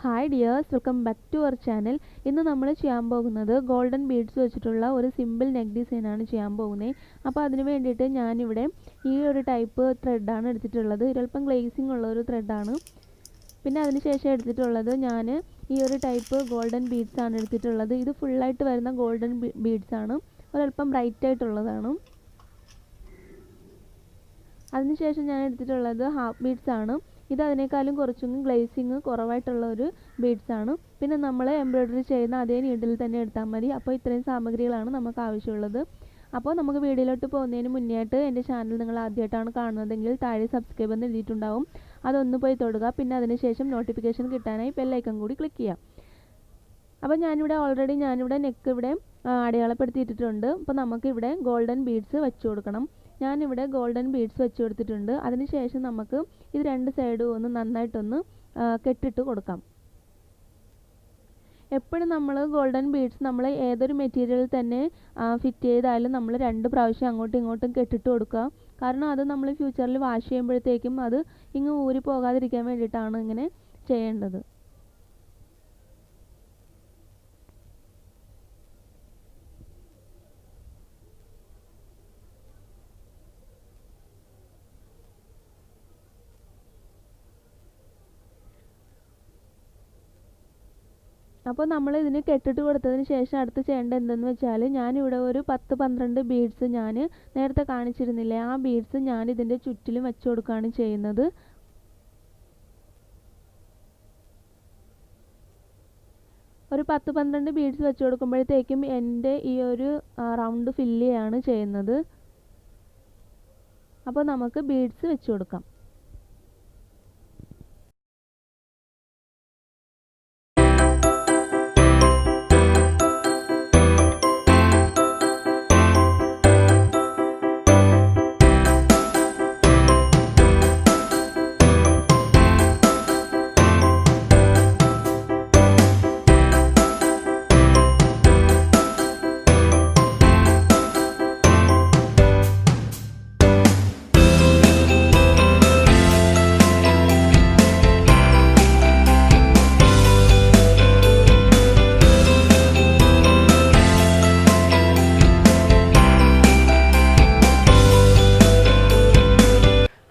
Hi dears, welcome back to our channel. ഇന്ന് നമ്മൾ ചെയ്യാൻ പോകുന്നത് ഗോൾഡൻ ബീഡ്സ് വെച്ചിട്ടുള്ള ഒരു സിമ്പിൾ നെക്ക് ഡിസൈനാണ് ചെയ്യാൻ പോകുന്നത്. അപ്പോൾ അതിന് വേണ്ടിയിട്ട് ഞാനിവിടെ ഈ ഒരു ടൈപ്പ് ത്രെഡാണ് എടുത്തിട്ടുള്ളത്. ഒരല്പം ഗ്ലേസിംഗ് ഉള്ള ഒരു ത്രെഡാണ്. പിന്നെ അതിനുശേഷം എടുത്തിട്ടുള്ളത് ഞാൻ ഈ ഒരു ടൈപ്പ് ഗോൾഡൻ ബീഡ്സ് ആണ് എടുത്തിട്ടുള്ളത്. ഇത് ഫുള്ളായിട്ട് വരുന്ന ഗോൾഡൻ ബീഡ്സ് ആണ്, ഒരല്പം ബ്രൈറ്റ് ആയിട്ടുള്ളതാണ്. അതിനുശേഷം ഞാൻ എടുത്തിട്ടുള്ളത് ഹാഫ് ബീഡ്സ് ആണ്. ഇത് അതിനേക്കാളും കുറച്ചും ഗ്ലേസിങ് കുറവായിട്ടുള്ള ഒരു ബീഡ്സ് ആണ്. പിന്നെ നമ്മൾ എംബ്രോയ്ഡറി ചെയ്യുന്ന അതേ നീഡിൽ തന്നെ എടുത്താൽ മതി. അപ്പോൾ ഇത്രയും സാമഗ്രികളാണ് നമുക്ക് ആവശ്യമുള്ളത്. അപ്പോൾ നമുക്ക് വീഡിയോയിലോട്ട് പോകുന്നതിന് മുന്നേ ആയിട്ട് എൻ്റെ ചാനൽ നിങ്ങൾ ആദ്യമായിട്ടാണ് കാണുന്നതെങ്കിൽ താഴെ സബ്സ്ക്രൈബ് എന്ന് എഴുതിയിട്ടുണ്ടാവും, അതൊന്ന് പോയി തൊടുക. പിന്നെ അതിനുശേഷം നോട്ടിഫിക്കേഷൻ കിട്ടാനായി ബെൽ ഐക്കൺ കൂടി ക്ലിക്ക് ചെയ്യാം. അപ്പോൾ ഞാനിവിടെ നെക്ക് ഇവിടെ അടയാളപ്പെടുത്തിയിട്ടുണ്ട്. അപ്പോൾ നമുക്കിവിടെ ഗോൾഡൻ ബീഡ്സ് വെച്ച് കൊടുക്കണം. ഞാനിവിടെ ഗോൾഡൻ ബീഡ്സ് വെച്ച് കൊടുത്തിട്ടുണ്ട്. അതിനുശേഷം നമുക്ക് ഇത് രണ്ട് സൈഡും ഒന്ന് നന്നായിട്ടൊന്ന് കെട്ടിട്ട് കൊടുക്കാം. എപ്പോഴും നമ്മൾ ഗോൾഡൻ ബീഡ്സ് നമ്മൾ ഏതൊരു മെറ്റീരിയൽ തന്നെ ഫിറ്റ് ചെയ്താലും നമ്മൾ 2 പ്രാവശ്യം അങ്ങോട്ടും ഇങ്ങോട്ടും കെട്ടിട്ട് കൊടുക്കുക. കാരണം അത് നമ്മൾ ഫ്യൂച്ചറിൽ വാഷ് ചെയ്യുമ്പോഴത്തേക്കും അത് ഊരി പോകാതിരിക്കാൻ വേണ്ടിയിട്ടാണ് ഇങ്ങനെ ചെയ്യേണ്ടത്. അപ്പോൾ നമ്മൾ ഇതിന് കെട്ടിട്ട് കൊടുത്തതിന് ശേഷം അടുത്ത് ചെയ്യേണ്ടത് എന്തെന്ന് വെച്ചാൽ, ഞാനിവിടെ ഒരു 10-12 ബീഡ്സ് ഞാൻ നേരത്തെ കാണിച്ചിരുന്നില്ലേ, ആ ബീഡ്സ് ഞാൻ ഇതിൻ്റെ ചുറ്റിലും വെച്ച് കൊടുക്കുകയാണ് ചെയ്യുന്നത്. ഒരു 10-12 ബീഡ്സ് വെച്ച് കൊടുക്കുമ്പോഴത്തേക്കും എൻ്റെ ഈ ഒരു റൗണ്ട് ഫില്ല് ചെയ്യാണ് ചെയ്യുന്നത്. അപ്പോൾ നമുക്ക് ബീഡ്സ് വെച്ച് കൊടുക്കാം.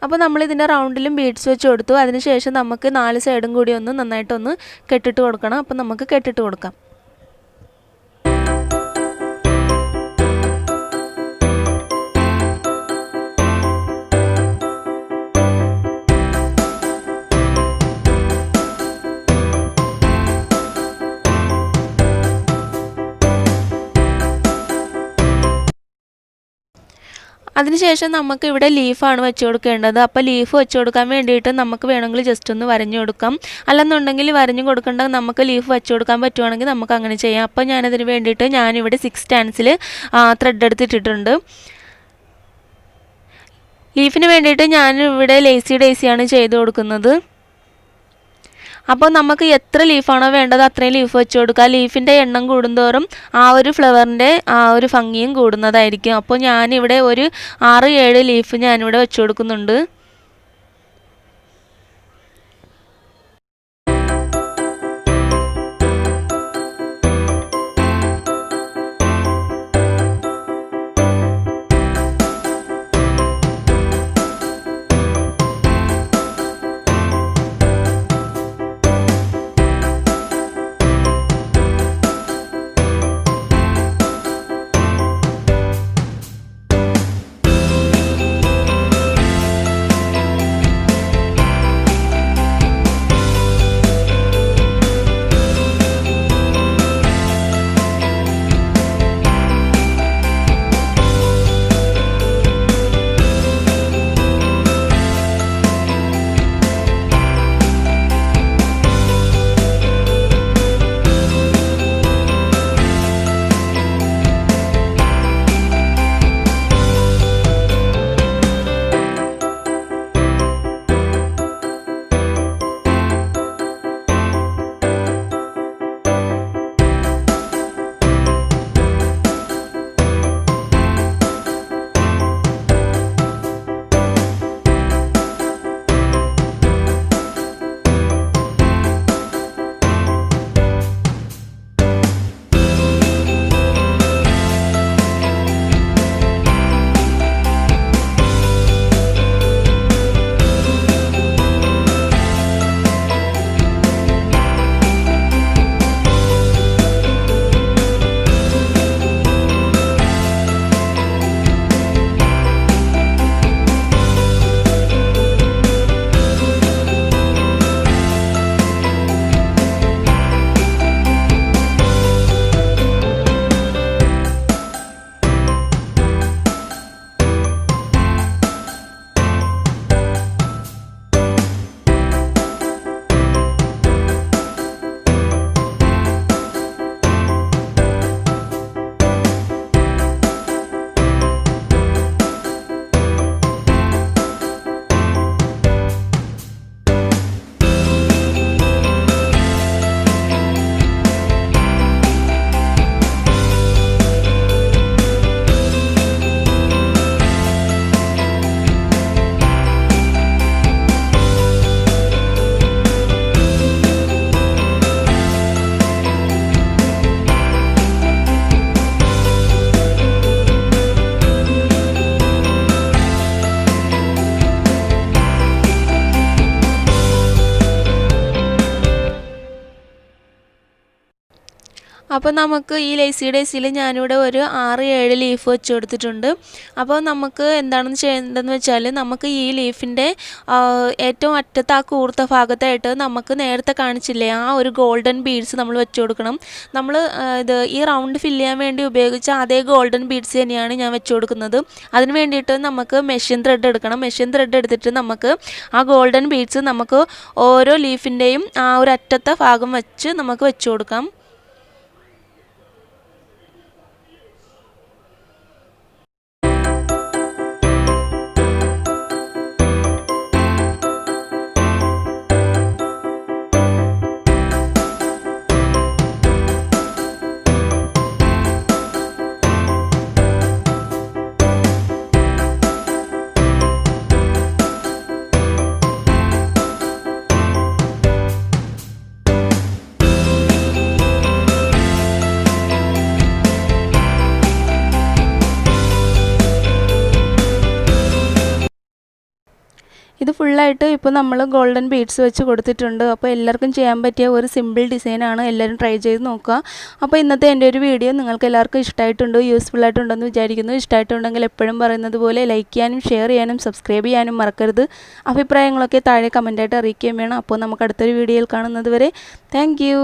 അപ്പോൾ നമ്മൾ ഇതിൻ്റെ റൗണ്ടിലും ബീഡ്സ് വെച്ച് കൊടുത്തു. അതിനുശേഷം നമുക്ക് 4 സൈഡും കൂടി ഒന്ന് നന്നായിട്ടൊന്ന് കെട്ടിട്ട് കൊടുക്കണം. അപ്പോൾ നമുക്ക് കെട്ടിട്ട് കൊടുക്കാം. അതിനുശേഷം നമുക്ക് ഇവിടെ ലീഫാണ് വെച്ച് കൊടുക്കേണ്ടത്. അപ്പോൾ ലീഫ് വെച്ച് കൊടുക്കാൻ വേണ്ടിയിട്ട് നമുക്ക് വേണമെങ്കിൽ ജസ്റ്റ് ഒന്ന് വരഞ്ഞു കൊടുക്കാം. അല്ലെന്നുണ്ടെങ്കിൽ വരഞ്ഞു കൊടുക്കേണ്ട നമുക്ക് ലീഫ് വെച്ച് കൊടുക്കാൻ പറ്റുവാണെങ്കിൽ നമുക്ക് അങ്ങനെ ചെയ്യാം. അപ്പോൾ ഞാനതിന് വേണ്ടിയിട്ട് ഞാനിവിടെ 6 സ്റ്റാൻസിൽ ത്രെഡ് എടുത്തിട്ടിട്ടുണ്ട്. ലീഫിന് വേണ്ടിയിട്ട് ഞാനിവിടെ ലേസി ഡേസിയാണ് ചെയ്ത് കൊടുക്കുന്നത്. അപ്പോൾ നമുക്ക് എത്ര ലീഫാണോ വേണ്ടത് അത്രയും ലീഫ് വെച്ച് കൊടുക്കുക. ലീഫിൻ്റെ എണ്ണം കൂടുന്തോറും ആ ഒരു ഫ്ലവറിൻ്റെ ആ ഒരു ഭംഗിയും കൂടുന്നതായിരിക്കും. അപ്പോൾ ഞാനിവിടെ ഒരു 6-7 ലീഫ് ഞാനിവിടെ വെച്ച് കൊടുക്കുന്നുണ്ട്. അപ്പോൾ നമുക്ക് ഈ ലേസി ഡേയ്സിയിൽ ഞാനിവിടെ ഒരു 6-7 ലീഫ് വെച്ച് കൊടുത്തിട്ടുണ്ട്. അപ്പോൾ നമുക്ക് എന്താണെന്ന് ചെയ്യേണ്ടതെന്ന് വെച്ചാൽ നമുക്ക് ഈ ലീഫിൻ്റെ ഏറ്റവും അറ്റത്ത് ആ കൂർത്ത ഭാഗത്തായിട്ട് നമുക്ക് നേരത്തെ കാണിച്ചില്ലേ ആ ഒരു ഗോൾഡൻ ബീഡ്സ് നമ്മൾ വെച്ച് കൊടുക്കണം. നമ്മൾ ഈ റൗണ്ട് ഫില്ല് ചെയ്യാൻ വേണ്ടി ഉപയോഗിച്ച അതേ ഗോൾഡൻ ബീഡ്സ് തന്നെയാണ് ഞാൻ വെച്ച് കൊടുക്കുന്നത്. അതിന് വേണ്ടിയിട്ട് നമുക്ക് മെഷീൻ ത്രെഡ് എടുക്കണം. മെഷീൻ ത്രെഡ് എടുത്തിട്ട് നമുക്ക് ആ ഗോൾഡൻ ബീഡ്സ് നമുക്ക് ഓരോ ലീഫിൻ്റെയും ആ ഒരു അറ്റത്തെ ഭാഗം വെച്ച് നമുക്ക് വെച്ച് കൊടുക്കാം. ഇത് ഫുള്ളായിട്ട് ഇപ്പോൾ നമ്മൾ ഗോൾഡൻ ബീഡ്സ് വെച്ച് കൊടുത്തിട്ടുണ്ട്. അപ്പോൾ എല്ലാവർക്കും ചെയ്യാൻ പറ്റിയ ഒരു സിമ്പിൾ ഡിസൈനാണ്. എല്ലാവരും ട്രൈ ചെയ്ത് നോക്കുക. അപ്പോൾ ഇന്നത്തെ എൻ്റെ ഒരു വീഡിയോ നിങ്ങൾക്ക് എല്ലാവർക്കും ഇഷ്ടമായിട്ടുണ്ട്, യൂസ്ഫുൾ ആയിട്ടുണ്ടെന്ന് വിചാരിക്കുന്നു. ഇഷ്ടമായിട്ടുണ്ടെങ്കിൽ എപ്പോഴും പറയുന്നത് പോലെ ലൈക്ക് ചെയ്യാനും ഷെയർ ചെയ്യാനും സബ്സ്ക്രൈബ് ചെയ്യാനും മറക്കരുത്. അഭിപ്രായങ്ങളൊക്കെ താഴെ കമൻറ്റായിട്ട് അറിയിക്കുകയും വേണം. അപ്പോൾ നമുക്ക് അടുത്തൊരു വീഡിയോയിൽ കാണുന്നത് വരെ താങ്ക് യു.